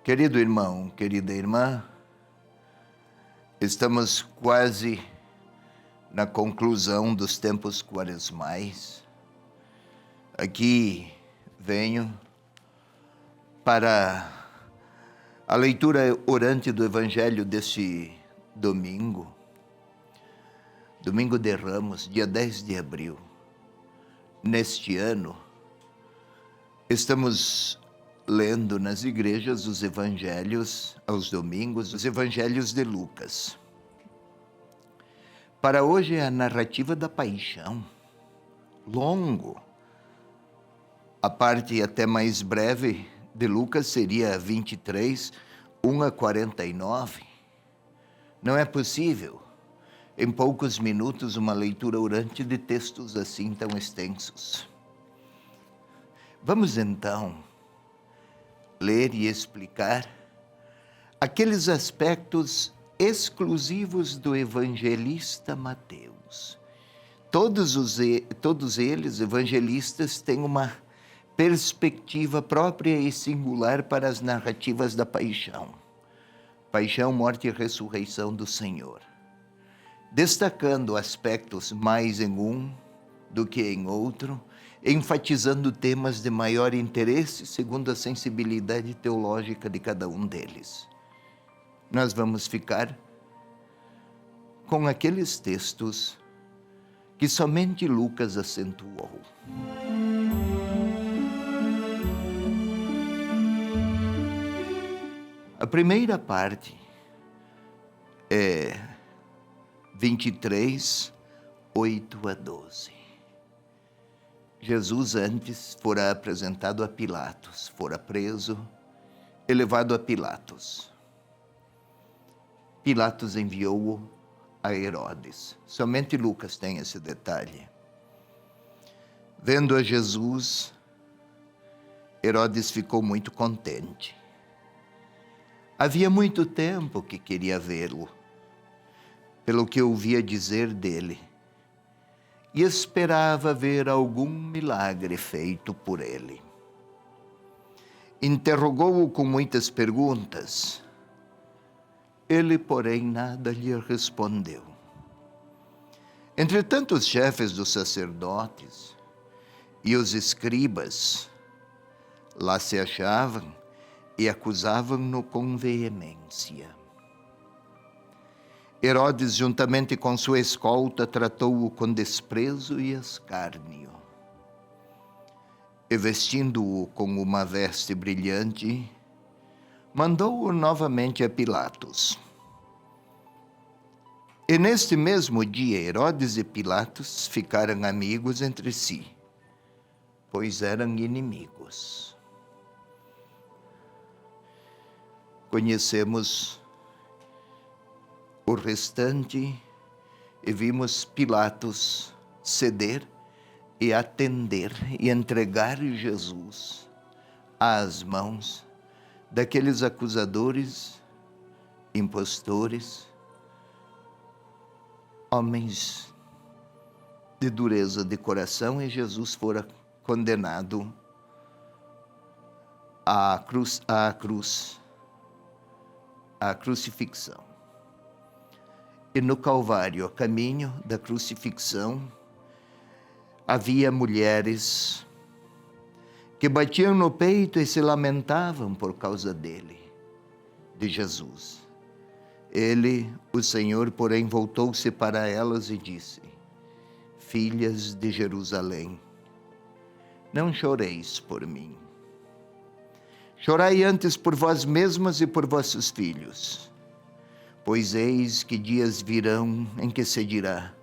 Querido irmão, querida irmã, estamos quase na conclusão dos tempos quaresmais. Aqui venho para a leitura orante do Evangelho deste domingo, domingo de Ramos, dia 10 de abril. Neste ano, estamos lendo nas igrejas os evangelhos, aos domingos, os evangelhos de Lucas. Para hoje é a narrativa da paixão, longo. A parte até mais breve de Lucas seria 23, 1 a 49. Não é possível, em poucos minutos, uma leitura orante de textos assim tão extensos. Vamos então ler e explicar aqueles aspectos exclusivos do evangelista Mateus. Todos eles, evangelistas, têm uma perspectiva própria e singular para as narrativas da paixão. Paixão, morte e ressurreição do Senhor. Destacando aspectos mais em um do que em outro, enfatizando temas de maior interesse segundo a sensibilidade teológica de cada um deles. Nós vamos ficar com aqueles textos que somente Lucas acentuou. A primeira parte é 23, 8 a 12. Jesus antes fora apresentado a Pilatos, fora preso e levado a Pilatos. Pilatos enviou-o a Herodes. Somente Lucas tem esse detalhe. Vendo a Jesus, Herodes ficou muito contente. Havia muito tempo que queria vê-lo, pelo que ouvia dizer dele, e esperava ver algum milagre feito por ele. Interrogou-o com muitas perguntas. Ele, porém, nada lhe respondeu. Entretanto, os chefes dos sacerdotes e os escribas lá se achavam e acusavam-no com veemência. Herodes, juntamente com sua escolta, tratou-o com desprezo e escárnio. E vestindo-o com uma veste brilhante, mandou-o novamente a Pilatos. E neste mesmo dia, Herodes e Pilatos ficaram amigos entre si, pois eram inimigos. Conhecemos o restante e vimos Pilatos ceder e atender e entregar Jesus às mãos daqueles acusadores, impostores, homens de dureza de coração, e Jesus fora condenado à crucifixão. E no Calvário, a caminho da crucifixão, havia mulheres que batiam no peito e se lamentavam por causa dele, de Jesus. Ele, o Senhor, porém, voltou-se para elas e disse: Filhas de Jerusalém, não choreis por mim. Chorai antes por vós mesmas e por vossos filhos. Pois eis que dias virão em que se dirá: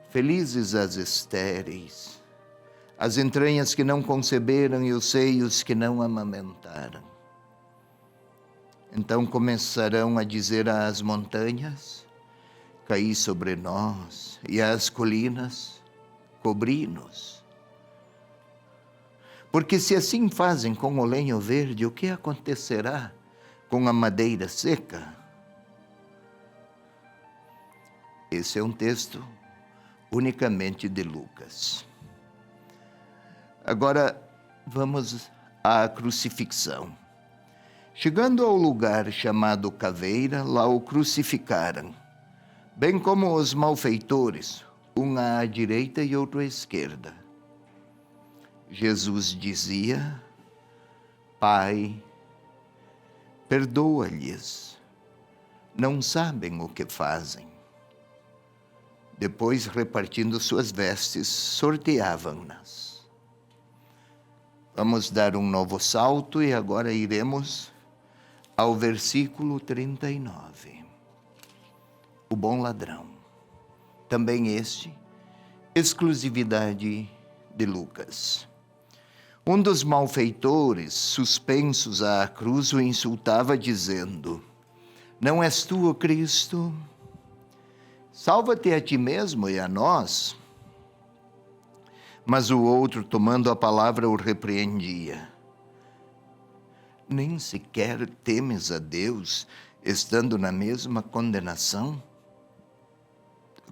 felizes as estéreis, as entranhas que não conceberam e os seios que não amamentaram. Então começarão a dizer às montanhas: caí sobre nós, e às colinas: cobri-nos. Porque se assim fazem com o lenho verde, o que acontecerá com a madeira seca? Esse é um texto unicamente de Lucas. Agora, vamos à crucifixão. Chegando ao lugar chamado Caveira, lá o crucificaram, bem como os malfeitores, um à direita e outro à esquerda. Jesus dizia: Pai, perdoa-lhes, não sabem o que fazem. Depois, repartindo suas vestes, sorteavam-nas. Vamos dar um novo salto e agora iremos ao versículo 39. O bom ladrão. Também este, exclusividade de Lucas. Um dos malfeitores, suspensos à cruz, o insultava dizendo: Não és tu o Cristo? Salva-te a ti mesmo e a nós. Mas o outro, tomando a palavra, o repreendia. Nem sequer temes a Deus, estando na mesma condenação?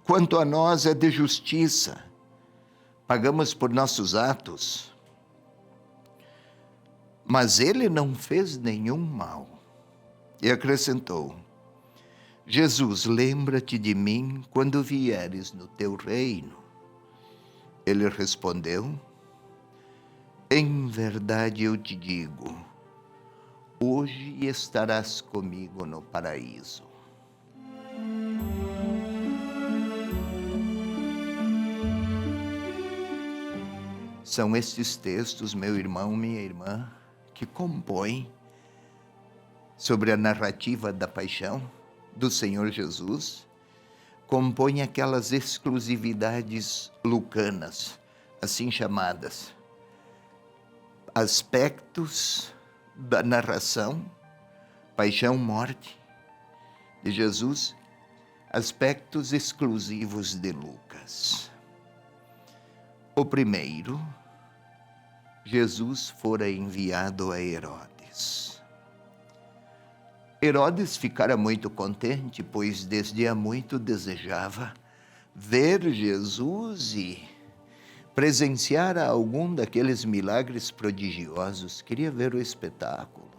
Quanto a nós é de justiça, pagamos por nossos atos. Mas ele não fez nenhum mal. E acrescentou: Jesus, lembra-te de mim quando vieres no teu reino. Ele respondeu: Em verdade eu te digo, hoje estarás comigo no paraíso. São estes textos, meu irmão, minha irmã, que compõem sobre a narrativa da paixão do Senhor Jesus, compõem aquelas exclusividades lucanas, assim chamadas, aspectos da narração, paixão, morte de Jesus, aspectos exclusivos de Lucas. O primeiro, Jesus fora enviado a Herodes. Herodes ficara muito contente, pois desde há muito desejava ver Jesus e presenciar algum daqueles milagres prodigiosos. Queria ver o espetáculo.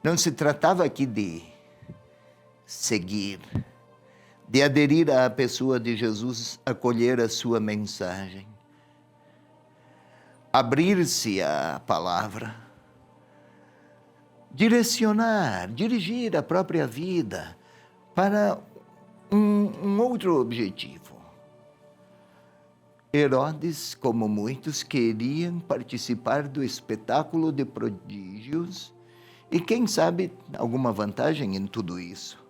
Não se tratava aqui de seguir, de aderir à pessoa de Jesus, acolher a sua mensagem, abrir-se à palavra, dirigir a própria vida para um outro objetivo. Herodes, como muitos, queriam participar do espetáculo de prodígios e, quem sabe, alguma vantagem em tudo isso.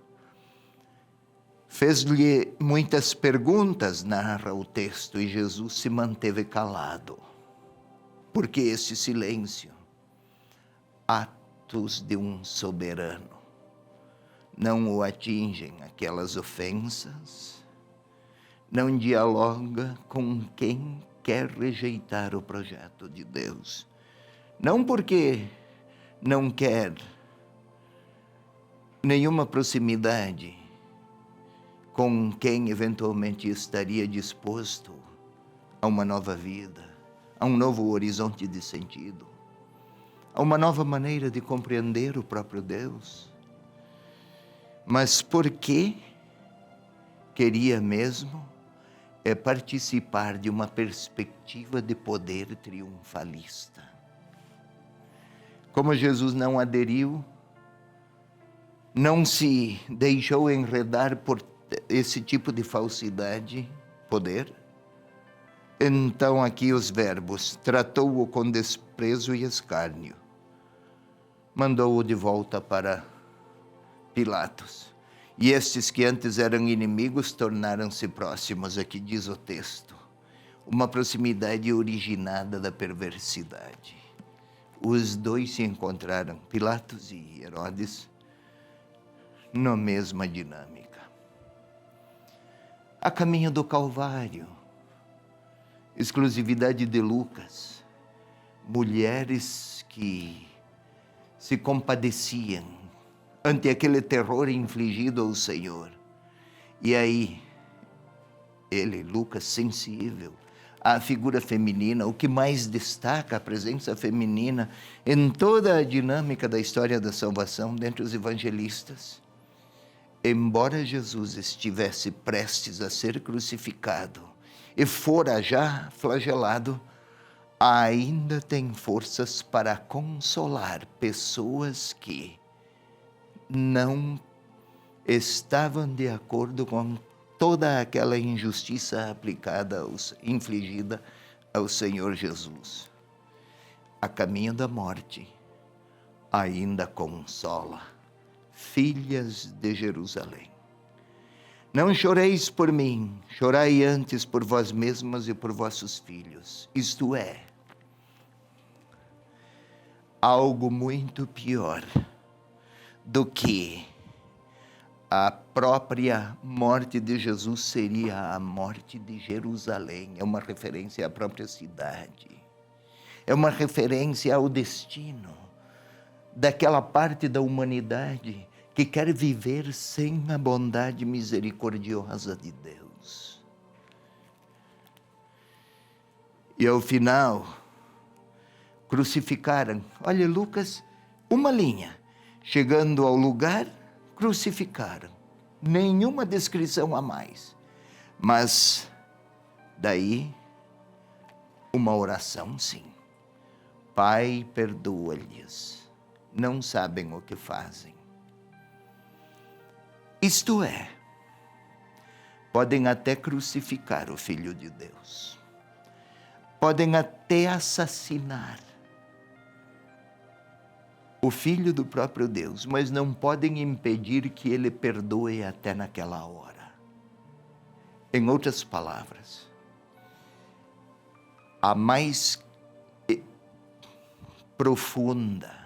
Fez-lhe muitas perguntas, narra o texto, e Jesus se manteve calado. Por que esse silêncio? Atos de um soberano. Não o atingem aquelas ofensas, não dialoga com quem quer rejeitar o projeto de Deus. Não porque não quer nenhuma proximidade com quem eventualmente estaria disposto a uma nova vida, a um novo horizonte de sentido, a uma nova maneira de compreender o próprio Deus. Mas porque queria mesmo participar de uma perspectiva de poder triunfalista. Como Jesus não aderiu, não se deixou enredar por esse tipo de falsidade, poder, então aqui os verbos: tratou-o com desprezo e escárnio, mandou-o de volta para Pilatos. E estes que antes eram inimigos tornaram-se próximos, aqui diz o texto. Uma proximidade originada da perversidade. Os dois se encontraram, Pilatos e Herodes, na mesma dinâmica. A caminho do Calvário, exclusividade de Lucas, mulheres que se compadeciam ante aquele terror infligido ao Senhor. E aí, ele, Lucas, sensível a figura feminina, o que mais destaca a presença feminina em toda a dinâmica da história da salvação dentre os evangelistas. Embora Jesus estivesse prestes a ser crucificado e fora já flagelado, ainda tem forças para consolar pessoas que não estavam de acordo com toda aquela injustiça infligida ao Senhor Jesus. A caminho da morte, ainda consola, filhas de Jerusalém. Não choreis por mim, chorai antes por vós mesmas e por vossos filhos. Isto é, algo muito pior do que a própria morte de Jesus seria a morte de Jerusalém. É uma referência à própria cidade. É uma referência ao destino daquela parte da humanidade que quer viver sem a bondade misericordiosa de Deus. E ao final, crucificaram. Olha, Lucas, uma linha. Chegando ao lugar, crucificaram. Nenhuma descrição a mais. Mas, daí, uma oração, sim. Pai, perdoa-lhes. Não sabem o que fazem. Isto é, podem até crucificar o Filho de Deus. Podem até assassinar o Filho do próprio Deus, mas não podem impedir que Ele perdoe até naquela hora. Em outras palavras, a mais profunda,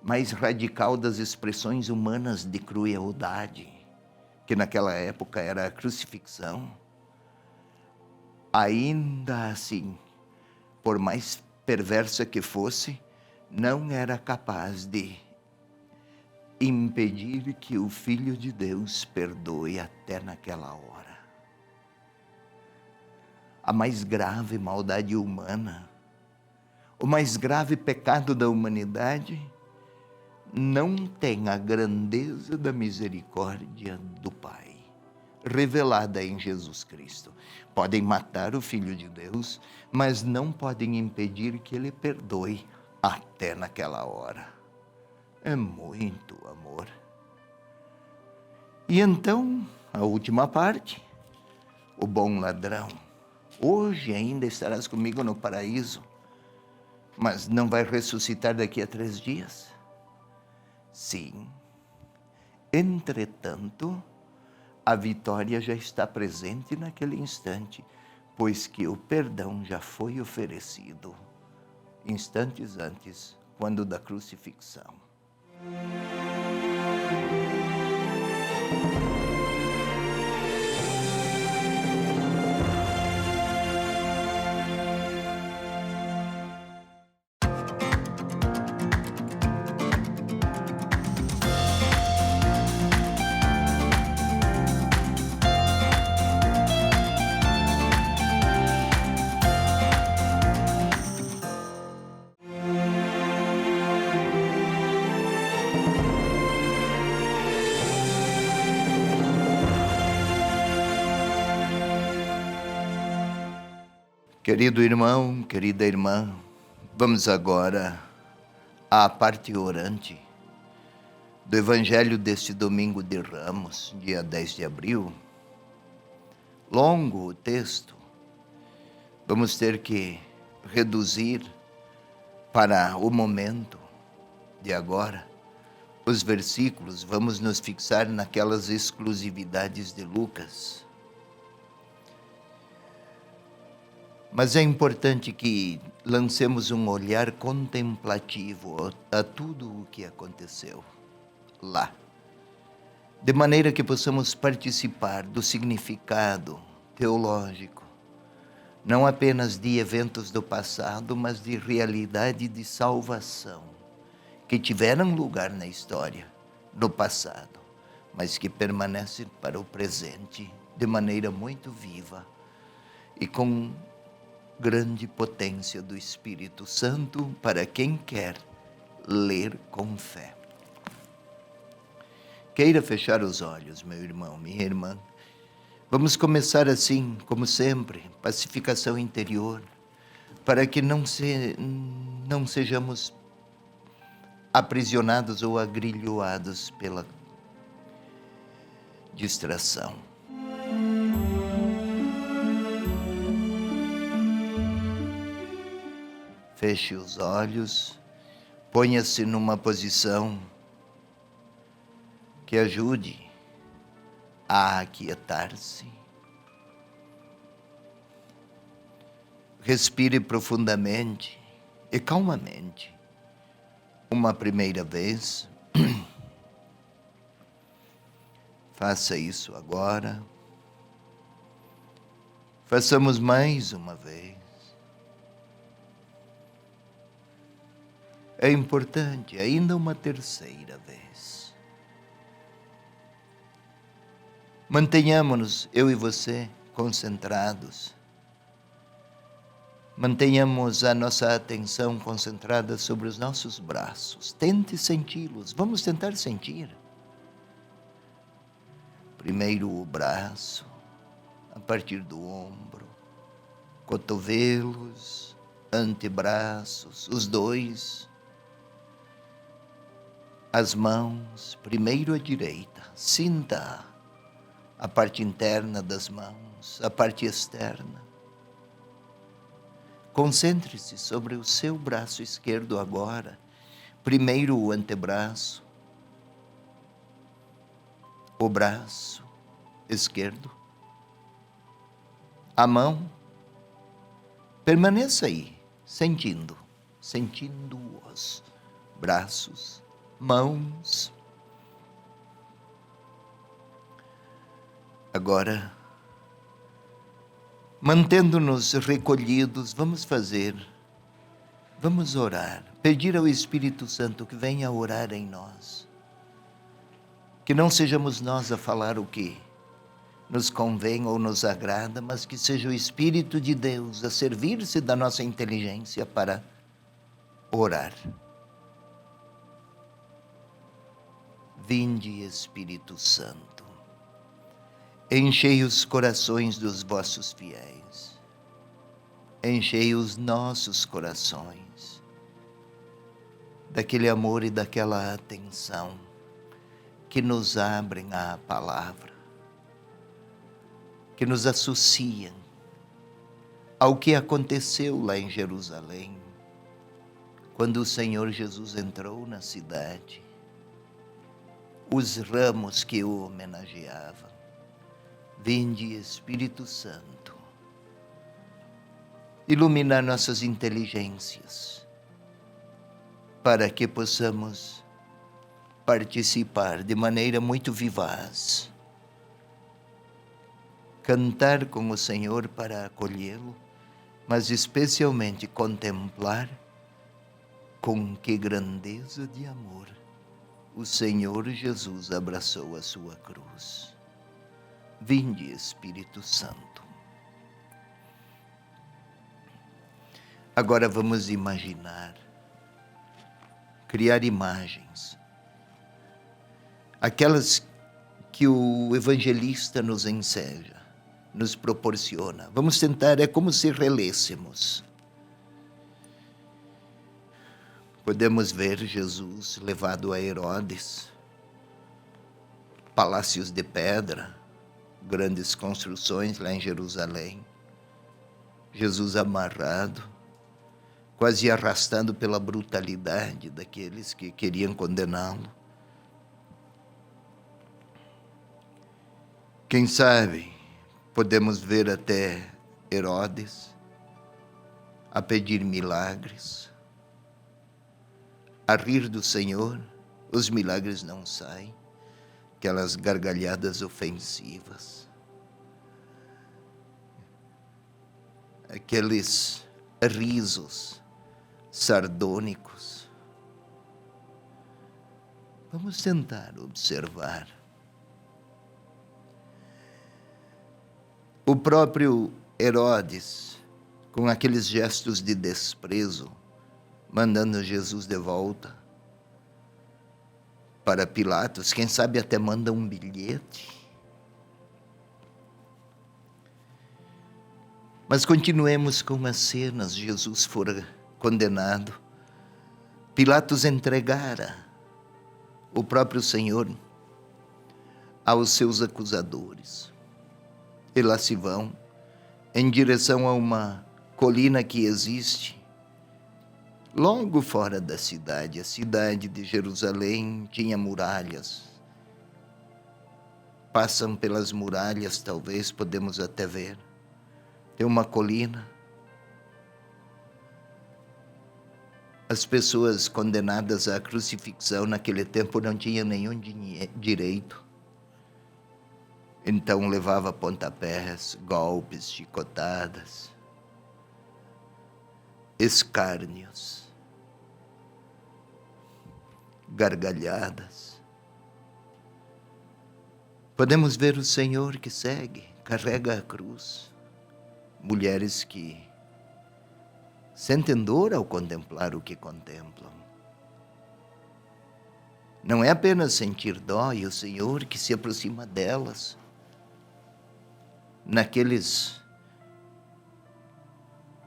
mais radical das expressões humanas de crueldade, que naquela época era a crucifixão, ainda assim, por mais perversa que fosse, não era capaz de impedir que o Filho de Deus perdoe até naquela hora. A mais grave maldade humana, o mais grave pecado da humanidade, não tem a grandeza da misericórdia do Pai, revelada em Jesus Cristo. Podem matar o Filho de Deus, mas não podem impedir que Ele perdoe até naquela hora. É muito amor. E então, a última parte, o bom ladrão. Hoje ainda estarás comigo no paraíso, mas não vai ressuscitar daqui a 3 dias? Sim. Entretanto, a vitória já está presente naquele instante, pois que o perdão já foi oferecido instantes antes, quando da crucifixão. Querido irmão, querida irmã, vamos agora à parte orante do Evangelho deste domingo de Ramos, dia 10 de abril. Longo o texto, vamos ter que reduzir para o momento de agora os versículos, vamos nos fixar naquelas exclusividades de Lucas. Mas é importante que lancemos um olhar contemplativo a tudo o que aconteceu lá, de maneira que possamos participar do significado teológico, não apenas de eventos do passado, mas de realidade de salvação, que tiveram lugar na história, no passado, mas que permanecem para o presente de maneira muito viva e com grande potência do Espírito Santo para quem quer ler com fé. Queira fechar os olhos, meu irmão, minha irmã. Vamos começar assim, como sempre, pacificação interior, para que não sejamos aprisionados ou agrilhoados pela distração. Feche os olhos, ponha-se numa posição que ajude a aquietar-se. Respire profundamente e calmamente. Uma primeira vez. Faça isso agora. Façamos mais uma vez. É importante, ainda uma terceira vez. Mantenhamos-nos, eu e você, concentrados. Mantenhamos a nossa atenção concentrada sobre os nossos braços. Tente senti-los. Vamos tentar sentir. Primeiro o braço, a partir do ombro, cotovelos, antebraços, os dois. As mãos, primeiro a direita. Sinta a parte interna das mãos, a parte externa. Concentre-se sobre o seu braço esquerdo agora. Primeiro o antebraço, o braço esquerdo, a mão. Permaneça aí, sentindo os braços, mãos. Agora, mantendo-nos recolhidos, vamos orar, pedir ao Espírito Santo que venha orar em nós. Que não sejamos nós a falar o que nos convém ou nos agrada, mas que seja o Espírito de Deus a servir-se da nossa inteligência para orar. Vinde, Espírito Santo, enchei os corações dos vossos fiéis, enchei os nossos corações daquele amor e daquela atenção que nos abrem à palavra, que nos associam ao que aconteceu lá em Jerusalém, quando o Senhor Jesus entrou na cidade, os ramos que o homenageavam. Vinde, Espírito Santo, iluminar nossas inteligências, para que possamos participar de maneira muito vivaz, cantar com o Senhor para acolhê-lo, mas especialmente contemplar com que grandeza de amor o Senhor Jesus abraçou a sua cruz. Vinde, Espírito Santo. Agora vamos imaginar, criar imagens, aquelas que o evangelista nos enseja, nos proporciona. Vamos tentar, é como se relêssemos. Podemos ver Jesus levado a Herodes, palácios de pedra, grandes construções lá em Jerusalém. Jesus amarrado, quase arrastado pela brutalidade daqueles que queriam condená-lo. Quem sabe, podemos ver até Herodes a pedir milagres, a rir do Senhor. Os milagres não saem, aquelas gargalhadas ofensivas, aqueles risos sardônicos. Vamos tentar observar. O próprio Herodes, com aqueles gestos de desprezo, mandando Jesus de volta para Pilatos, quem sabe até manda um bilhete. Mas continuemos com as cenas. Jesus fora condenado. Pilatos entregara o próprio Senhor aos seus acusadores. E lá se vão, em direção a uma colina que existe logo fora da cidade. A cidade de Jerusalém tinha muralhas. Passam pelas muralhas, talvez podemos até ver. Tem uma colina. As pessoas condenadas à crucifixão naquele tempo não tinham nenhum direito. Então levava pontapés, golpes, chicotadas, escárnios, gargalhadas. Podemos ver o Senhor que segue, carrega a cruz. Mulheres que sentem dor ao contemplar o que contemplam. Não é apenas sentir dó, e o Senhor que se aproxima delas,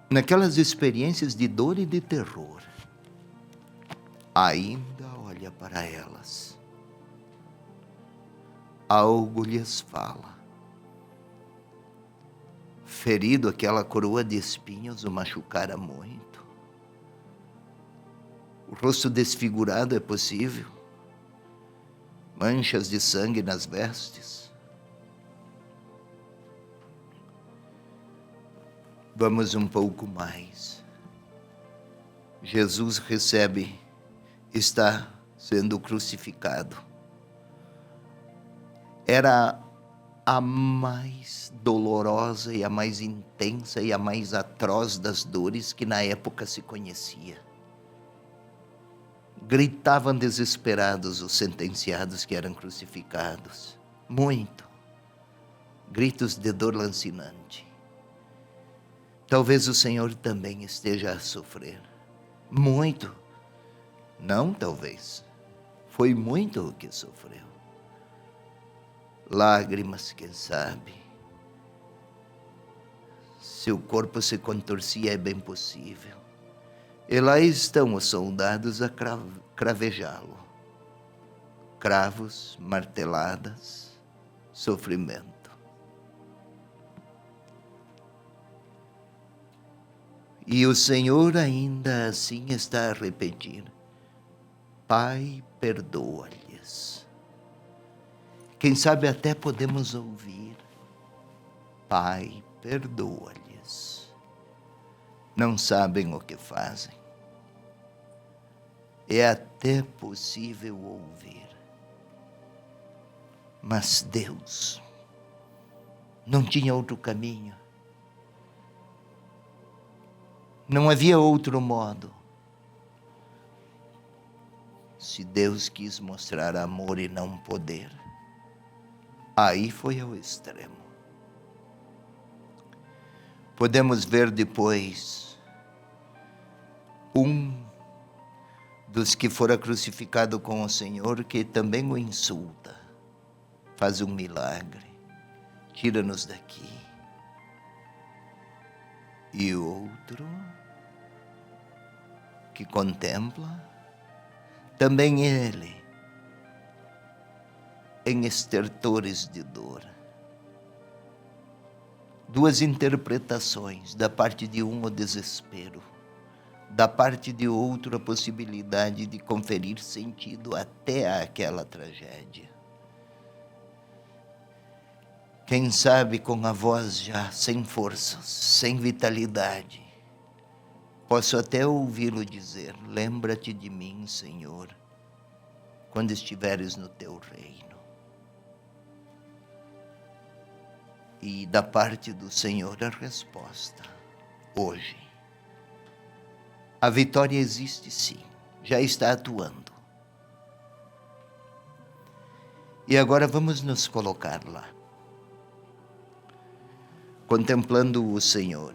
naquelas experiências de dor e de terror, ainda olha para elas. Algo lhes fala. Ferido, aquela coroa de espinhos o machucara muito. O rosto desfigurado é possível. Manchas de sangue nas vestes. Vamos um pouco mais. Jesus está sendo crucificado. Era a mais dolorosa e a mais intensa e a mais atroz das dores que na época se conhecia. Gritavam desesperados os sentenciados que eram crucificados. Muito. Gritos de dor lancinante. Talvez o Senhor também esteja a sofrer. Muito. Não, talvez. Foi muito o que sofreu. Lágrimas, quem sabe. Seu corpo se contorcia, é bem possível. E lá estão os soldados a cravejá-lo. Cravos, marteladas, sofrimento. E o Senhor ainda assim está a repetir: Pai, perdoa-lhes. Quem sabe até podemos ouvir: Pai, perdoa-lhes. Não sabem o que fazem. É até possível ouvir. Mas Deus não tinha outro caminho. Não havia outro modo. Se Deus quis mostrar amor e não poder, aí foi ao extremo. Podemos ver depois um dos que fora crucificado com o Senhor, que também o insulta, faz um milagre, tira-nos daqui. E o outro que contempla, também ele, em estertores de dor. Duas interpretações, da parte de um o desespero, da parte de outro a possibilidade de conferir sentido até àquela tragédia. Quem sabe com a voz já sem forças, sem vitalidade, posso até ouvi-lo dizer: lembra-te de mim, Senhor, quando estiveres no teu reino. E da parte do Senhor a resposta: hoje. A vitória existe sim, já está atuando. E agora vamos nos colocar lá, contemplando o Senhor.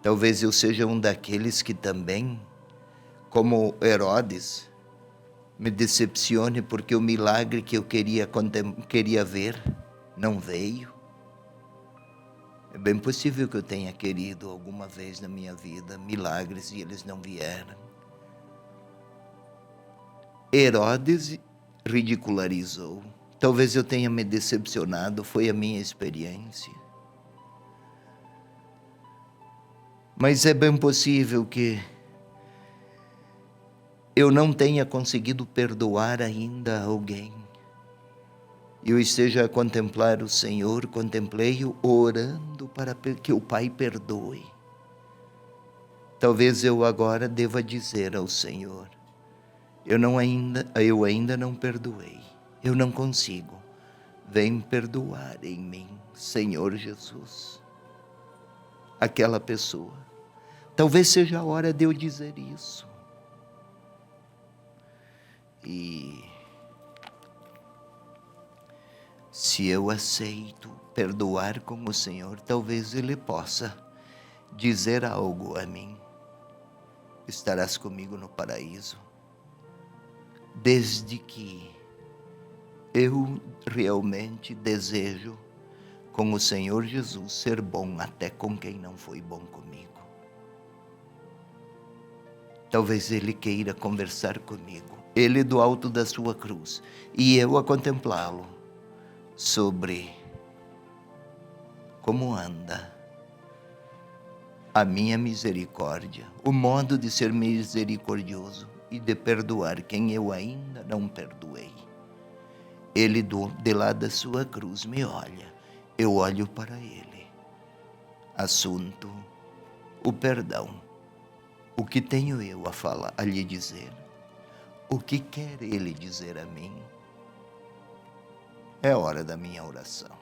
Talvez eu seja um daqueles que também, como Herodes, me decepcione porque o milagre que eu queria ver não veio. É bem possível que eu tenha querido alguma vez na minha vida milagres e eles não vieram. Herodes ridicularizou. Talvez eu tenha me decepcionado, foi a minha experiência. Mas é bem possível que eu não tenha conseguido perdoar ainda alguém. Eu esteja a contemplar o Senhor, contemplei-o orando para que o Pai perdoe. Talvez eu agora deva dizer ao Senhor, eu ainda não perdoei, eu não consigo. Vem perdoar em mim, Senhor Jesus, aquela pessoa. Talvez seja a hora de eu dizer isso. E se eu aceito perdoar com o Senhor, talvez Ele possa dizer algo a mim. Estarás comigo no paraíso. Desde que eu realmente desejo, com o Senhor Jesus, ser bom até com quem não foi bom comigo. Talvez Ele queira conversar comigo. Ele do alto da sua cruz. E eu a contemplá-lo. Sobre como anda a minha misericórdia, o modo de ser misericordioso e de perdoar quem eu ainda não perdoei. Ele de lá da sua cruz me olha, eu olho para ele. Assunto, o perdão. O que tenho eu a falar, a lhe dizer? O que quer ele dizer a mim? É hora da minha oração.